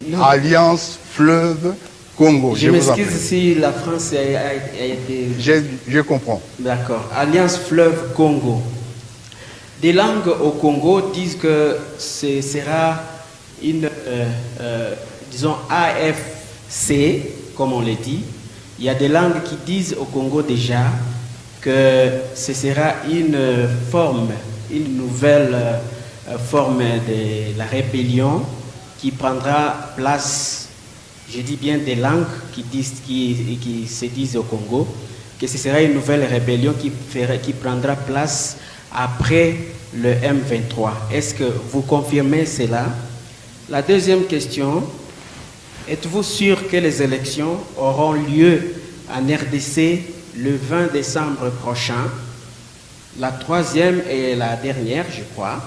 Non. Alliance Fleuve Congo. Je m'excuse si la France a été... Je comprends. D'accord. Alliance Fleuve Congo. Des langues au Congo disent que ce sera une, disons, AFC, comme on le dit. Il y a des langues qui disent au Congo déjà que ce sera une forme, une nouvelle forme de la rébellion qui prendra place, je dis bien des langues qui se disent au Congo, que ce sera une nouvelle rébellion qui prendra place après le M23. Est-ce que vous confirmez cela? La deuxième question, êtes-vous sûr que les élections auront lieu en RDC le 20 décembre prochain? La troisième et la dernière, je crois,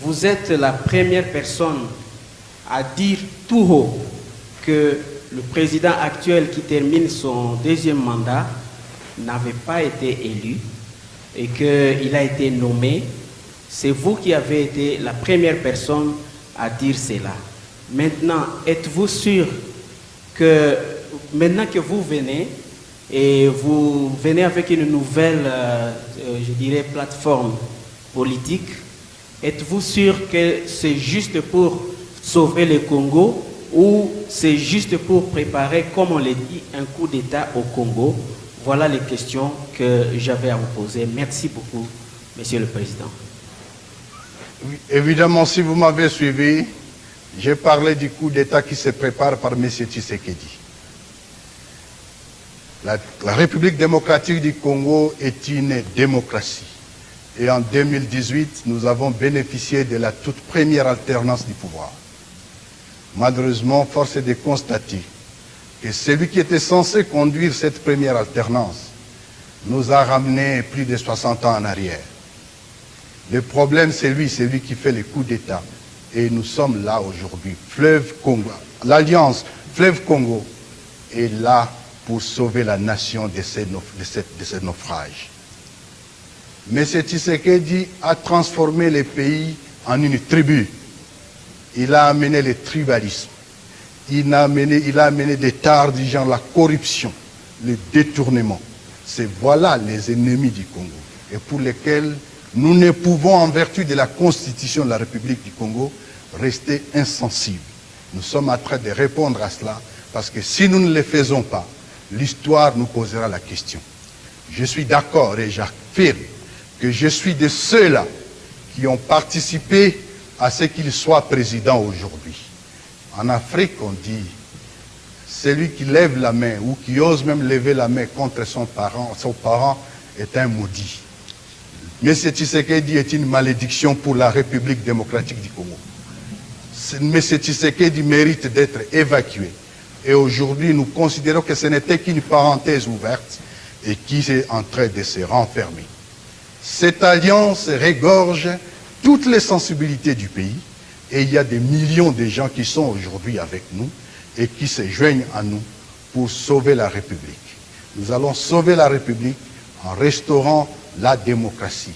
vous êtes la première personne à dire tout haut que le président actuel qui termine son deuxième mandat n'avait pas été élu et qu'il a été nommé. C'est vous qui avez été la première personne à dire cela. Maintenant, êtes-vous sûr que maintenant que vous venez, et vous venez avec une nouvelle, je dirais, plateforme politique, êtes-vous sûr que c'est juste pour sauver le Congo ou c'est juste pour préparer, comme on l'a dit, un coup d'État au Congo? Voilà les questions que j'avais à vous poser. Merci beaucoup, Monsieur le Président. Oui, évidemment, si vous m'avez suivi, j'ai parlé du coup d'État qui se prépare par M. Tshisekedi. La République démocratique du Congo est une démocratie. Et en 2018, nous avons bénéficié de la toute première alternance du pouvoir. Malheureusement, force est de constater que celui qui était censé conduire cette première alternance nous a ramené plus de 60 ans en arrière. Le problème, c'est lui qui fait les coups d'État. Et nous sommes là aujourd'hui. Fleuve Congo, l'Alliance Fleuve Congo est là pour sauver la nation de ces naufrages. M. Tshisekedi a transformé les pays en une tribu. Il a amené le tribalisme. Il a amené des tares du genre la corruption, le détournement. Voilà les ennemis du Congo et pour lesquels nous ne pouvons, en vertu de la Constitution de la République du Congo, rester insensibles. Nous sommes en train de répondre à cela parce que si nous ne le faisons pas, l'histoire nous posera la question. Je suis d'accord et j'affirme que je suis de ceux-là qui ont participé à ce qu'il soit président aujourd'hui. En Afrique, on dit, celui qui lève la main ou qui ose même lever la main contre son parent est un maudit. M. Tshisekedi est une malédiction pour la République démocratique du Congo. M. Tshisekedi mérite d'être évacué. Et aujourd'hui, nous considérons que ce n'était qu'une parenthèse ouverte et qui est en train de se renfermer. Cette alliance regorge toutes les sensibilités du pays et il y a des millions de gens qui sont aujourd'hui avec nous et qui se joignent à nous pour sauver la République. Nous allons sauver la République en restaurant la démocratie,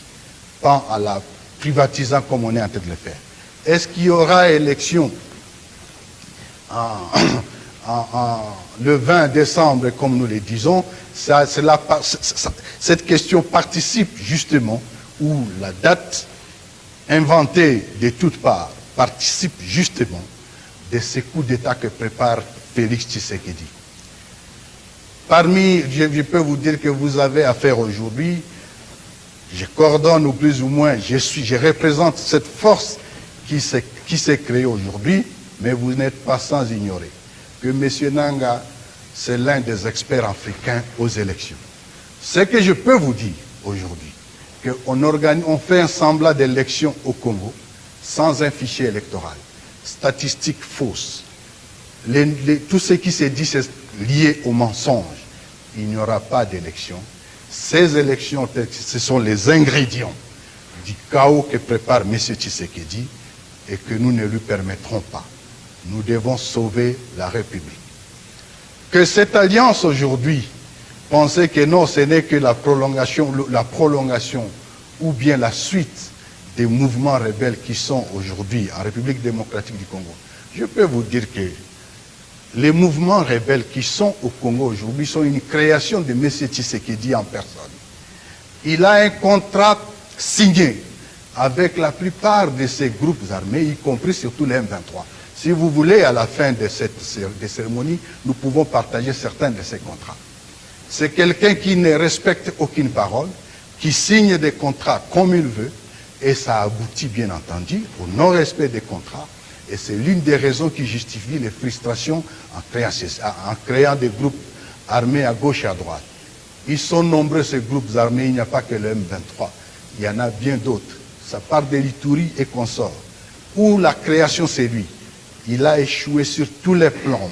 pas en la privatisant comme on est en train de le faire. Est-ce qu'il y aura élection le 20 décembre, comme nous le disons? Cette question participe justement, ou la date inventée de toutes parts, participe justement de ces coups d'État que prépare Félix Tshisekedi. Je peux vous dire que vous avez affaire aujourd'hui, je coordonne ou plus ou moins, je représente cette force qui s'est créée aujourd'hui, mais vous n'êtes pas sans ignorer que M. Nanga, c'est l'un des experts africains aux élections. Ce que je peux vous dire aujourd'hui, qu'on fait un semblant d'élection au Congo sans un fichier électoral. Statistiques fausses. Tout ce qui se dit, c'est lié au mensonge. Il n'y aura pas d'élection. Ces élections, ce sont les ingrédients du chaos que prépare M. Tshisekedi et que nous ne lui permettrons pas. Nous devons sauver la République. Que cette alliance aujourd'hui, pensez que non, ce n'est que la prolongation ou bien la suite des mouvements rebelles qui sont aujourd'hui en République démocratique du Congo. Je peux vous dire que Les mouvements rebelles qui sont au Congo aujourd'hui sont une création de M. Tshisekedi en personne. Il a un contrat signé avec la plupart de ces groupes armés, y compris surtout les M23. Si vous voulez, à la fin de cette cérémonie, nous pouvons partager certains de ces contrats. C'est quelqu'un qui ne respecte aucune parole, qui signe des contrats comme il veut, et ça aboutit bien entendu au non-respect des contrats, et c'est l'une des raisons qui justifie les frustrations en créant des groupes armés à gauche et à droite. Ils sont nombreux ces groupes armés, il n'y a pas que le M23, il y en a bien d'autres. Ça part de l'Ituri et consorts, où la création c'est lui. Il a échoué sur tous les plans.